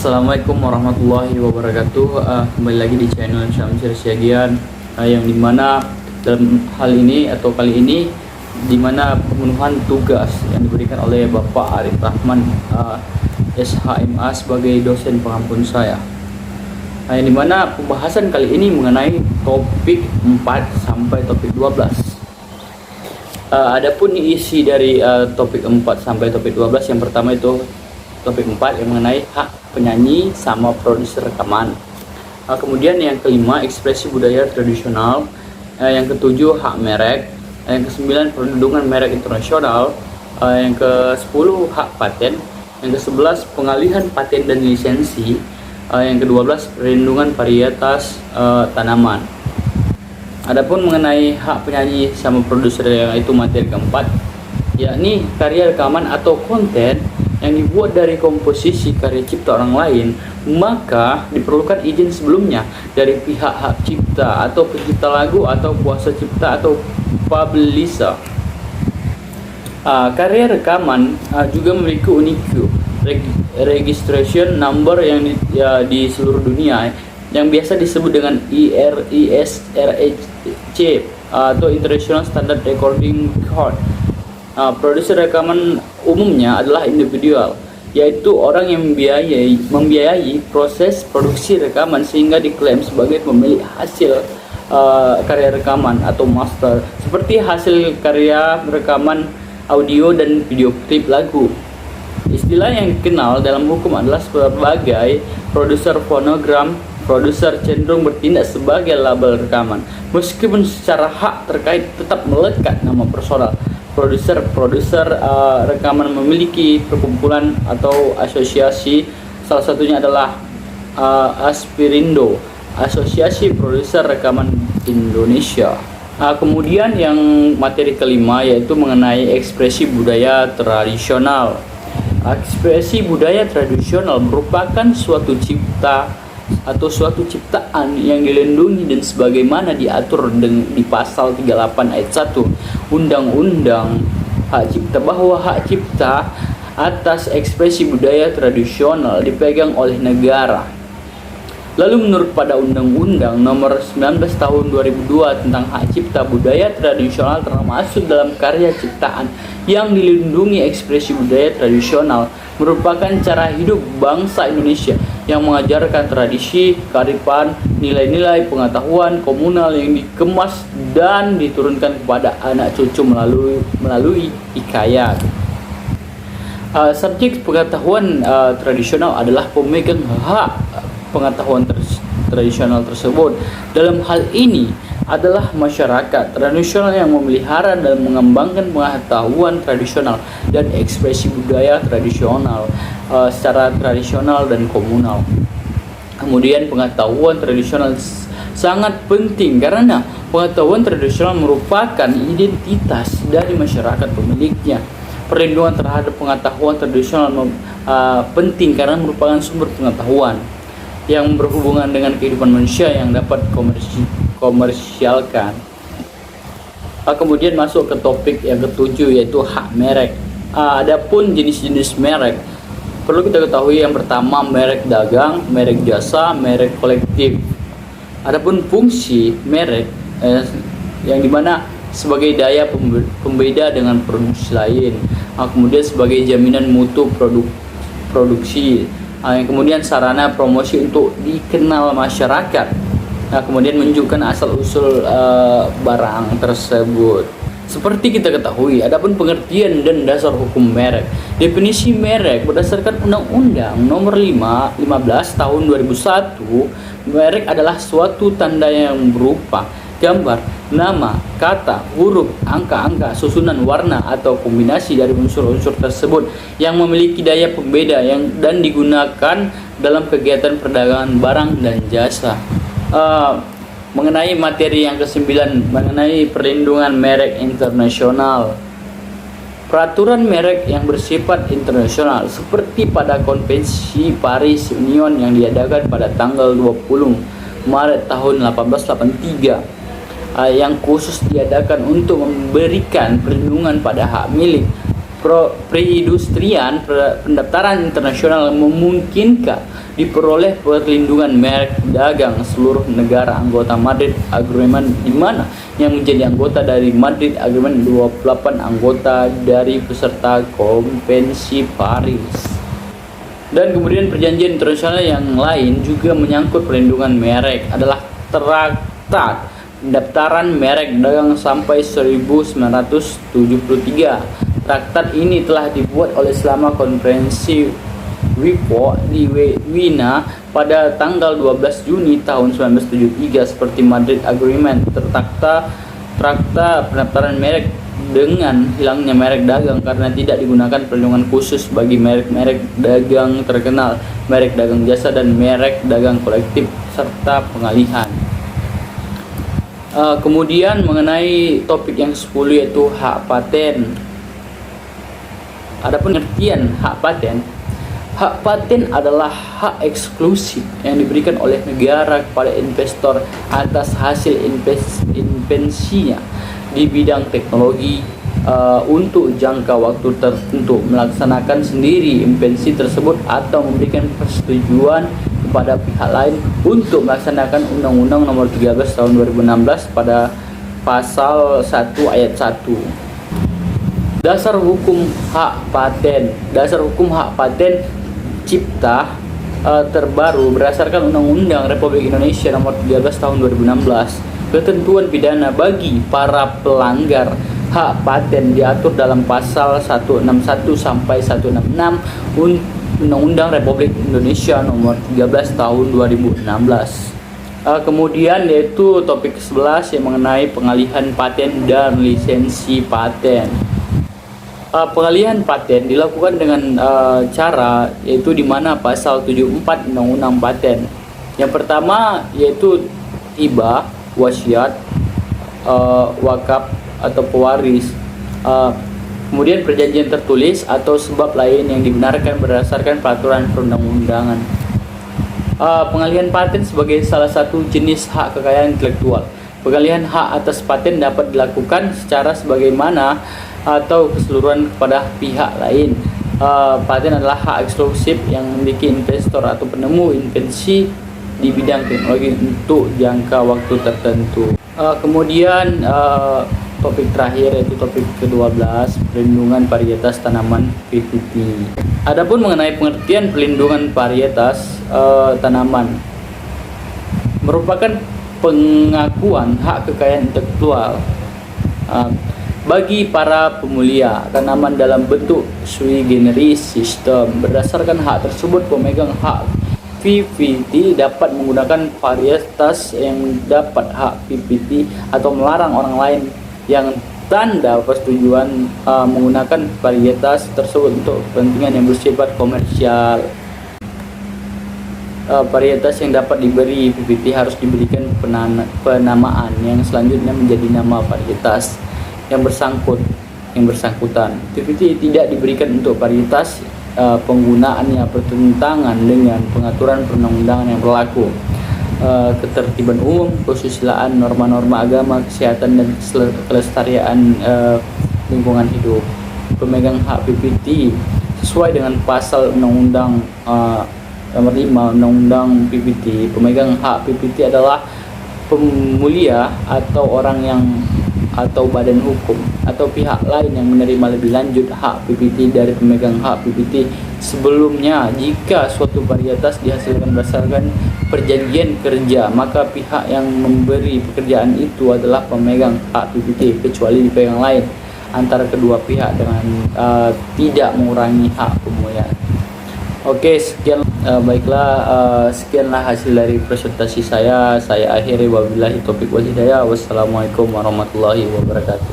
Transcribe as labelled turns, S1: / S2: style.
S1: Assalamualaikum warahmatullahi wabarakatuh. Kembali lagi di channel Syamsir Syagian, yang dimana dalam hal ini atau kali ini dimana pemenuhan tugas yang diberikan oleh Bapak Arif Rahman SHMA sebagai dosen pengampun saya, yang dimana pembahasan kali ini mengenai topik 4 sampai topik 12. Adapun isi dari topik 4 sampai topik 12, yang pertama itu topik 4 yang mengenai hak penyanyi sama produser rekaman. Kemudian yang kelima, ekspresi budaya tradisional. Yang ketujuh, hak merek. Yang kesembilan, perlindungan merek internasional. Yang ke-10, hak paten. Yang ke-11, pengalihan paten dan lisensi. Yang ke-12, perlindungan varietas tanaman. Adapun mengenai hak penyanyi sama produser, yang itu materi keempat, yakni karya rekaman atau konten yang dibuat dari komposisi karya cipta orang lain, maka diperlukan izin sebelumnya dari pihak hak cipta atau pencipta lagu atau kuasa cipta atau publisher. Karya rekaman juga memiliki unique registration number yang di seluruh dunia, yang biasa disebut dengan ISRC atau International Standard Recording Code. Produser rekaman umumnya adalah individual, yaitu orang yang membiayai proses produksi rekaman sehingga diklaim sebagai pemilik hasil karya rekaman atau master, seperti hasil karya rekaman audio dan video klip lagu. Istilah yang dikenal dalam hukum adalah sebagai produser fonogram. Produser cenderung bertindak sebagai label rekaman, meskipun secara hak terkait tetap melekat nama personal. Produser rekaman memiliki perkumpulan atau asosiasi, salah satunya adalah Aspirindo, Asosiasi Produser Rekaman Indonesia. Kemudian yang materi kelima yaitu mengenai ekspresi budaya tradisional. Ekspresi budaya tradisional merupakan suatu cipta atau suatu ciptaan yang dilindungi dan sebagaimana diatur di pasal 38 ayat 1 Undang-Undang Hak Cipta, bahwa hak cipta atas ekspresi budaya tradisional dipegang oleh negara. Lalu menurut pada Undang-Undang Nomor 19 Tahun 2002 tentang hak cipta, budaya tradisional termasuk dalam karya ciptaan yang dilindungi. Ekspresi budaya tradisional merupakan cara hidup bangsa Indonesia yang mengajarkan tradisi, kearifan, nilai-nilai pengetahuan komunal yang dikemas dan diturunkan kepada anak cucu melalui hikayat. Subjek pengetahuan tradisional adalah pemegang hak pengetahuan tradisional tersebut. Dalam hal ini adalah masyarakat tradisional yang memelihara dan mengembangkan pengetahuan tradisional dan ekspresi budaya tradisional secara tradisional dan komunal. Kemudian pengetahuan tradisional sangat penting karena pengetahuan tradisional merupakan identitas dari masyarakat pemiliknya. Perlindungan terhadap pengetahuan tradisional penting karena merupakan sumber pengetahuan yang berhubungan dengan kehidupan manusia yang dapat komersialkan. Kemudian masuk ke topik yang ketujuh yaitu hak merek. Adapun jenis-jenis merek perlu kita ketahui, yang pertama merek dagang, merek jasa, merek kolektif. Adapun fungsi merek yang dimana sebagai daya pembeda dengan produksi lain, kemudian sebagai jaminan mutu produksi, yang kemudian sarana promosi untuk dikenal masyarakat, kemudian menunjukkan asal-usul barang tersebut. Seperti kita ketahui, adapun pengertian dan dasar hukum merek. Definisi merek berdasarkan Undang-Undang Nomor 15 Tahun 2001, merek adalah suatu tanda yang berupa gambar, nama, kata, huruf, angka-angka, susunan warna atau kombinasi dari unsur-unsur tersebut yang memiliki daya pembeda dan digunakan dalam kegiatan perdagangan barang dan jasa. Mengenai materi yang ke-9 mengenai perlindungan merek internasional. Peraturan merek yang bersifat internasional seperti pada Konvensi Paris Union yang diadakan pada tanggal 20 Maret tahun 1883, yang khusus diadakan untuk memberikan perlindungan pada hak milik perindustrian, pendaftaran internasional memungkinkan diperoleh perlindungan merek dagang seluruh negara anggota Madrid Agreement, di mana yang menjadi anggota dari Madrid Agreement 28 anggota dari peserta Konvensi Paris. Dan kemudian perjanjian internasional yang lain juga menyangkut perlindungan merek adalah Traktat Pendaftaran Merek Dagang sampai 1973. Traktat ini telah dibuat oleh selama konferensi WIPO di Wina pada tanggal 12 Juni tahun 1973 seperti Madrid Agreement. Traktat pendaftaran merek dengan hilangnya merek dagang karena tidak digunakan perlindungan khusus bagi merek-merek dagang terkenal, merek dagang jasa, dan merek dagang kolektif, serta pengalihan. Kemudian mengenai topik yang 10 yaitu hak paten. Adapun pengertian hak paten adalah hak eksklusif yang diberikan oleh negara kepada investor atas hasil invensinya di bidang teknologi untuk jangka waktu tertentu, melaksanakan sendiri invensi tersebut atau memberikan persetujuan kepada pihak lain untuk melaksanakan Undang-Undang Nomor 13 Tahun 2016 pada pasal 1 ayat 1. Dasar hukum hak paten. Dasar hukum hak paten cipta terbaru berdasarkan Undang-Undang Republik Indonesia Nomor 13 Tahun 2016. Ketentuan pidana bagi para pelanggar hak paten diatur dalam pasal 161 sampai 166 Undang-Undang Republik Indonesia Nomor 13 Tahun 2016. Kemudian yaitu topik ke-11 yang mengenai pengalihan paten dan lisensi paten. Pengalihan paten dilakukan dengan cara yaitu di mana pasal 74 Undang-Undang Paten. Yang pertama yaitu hibah, wasiat, wakaf atau pewaris. Kemudian perjanjian tertulis atau sebab lain yang dibenarkan berdasarkan peraturan perundang-undangan. Pengalihan paten sebagai salah satu jenis hak kekayaan intelektual. Pengalihan hak atas paten dapat dilakukan secara sebagaimana atau keseluruhan kepada pihak lain. Paten adalah hak eksklusif yang memiliki investor atau penemu invensi di bidang teknologi untuk jangka waktu tertentu. Kemudian topik terakhir yaitu topik ke-12, perlindungan varietas tanaman PVT. Adapun mengenai pengertian perlindungan varietas tanaman merupakan pengakuan hak kekayaan intelektual bagi para pemulia tanaman dalam bentuk sui generis sistem. Berdasarkan hak tersebut, pemegang hak PVT dapat menggunakan varietas yang dapat hak PVT atau melarang orang lain yang tanda persetujuan menggunakan varietas tersebut untuk kepentingan yang bersifat komersial. Varietas yang dapat diberi PVT harus diberikan penamaan yang selanjutnya menjadi nama varietas yang bersangkutan. PVT tidak diberikan untuk varietas penggunaannya bertentangan dengan pengaturan perundang-undangan yang berlaku, ketertiban umum, kesusilaan, norma-norma agama, kesehatan, dan kelestarian lingkungan hidup. Pemegang hak PVT sesuai dengan pasal Undang-Undang Nomor 5 Undang-Undang PVT. Pemegang hak PVT adalah pemulia atau orang yang atau badan hukum atau pihak lain yang menerima lebih lanjut hak PVT dari pemegang hak PVT sebelumnya. Jika suatu varietas dihasilkan berdasarkan perjanjian kerja, maka pihak yang memberi pekerjaan itu adalah pemegang hak PVT, kecuali dipegang lain antara kedua pihak dengan tidak mengurangi hak pemuliaan. Oke, sekian sekianlah hasil dari presentasi saya. Saya akhiri, wabillahi taufiq wal hidayah. Wassalamualaikum warahmatullahi wabarakatuh.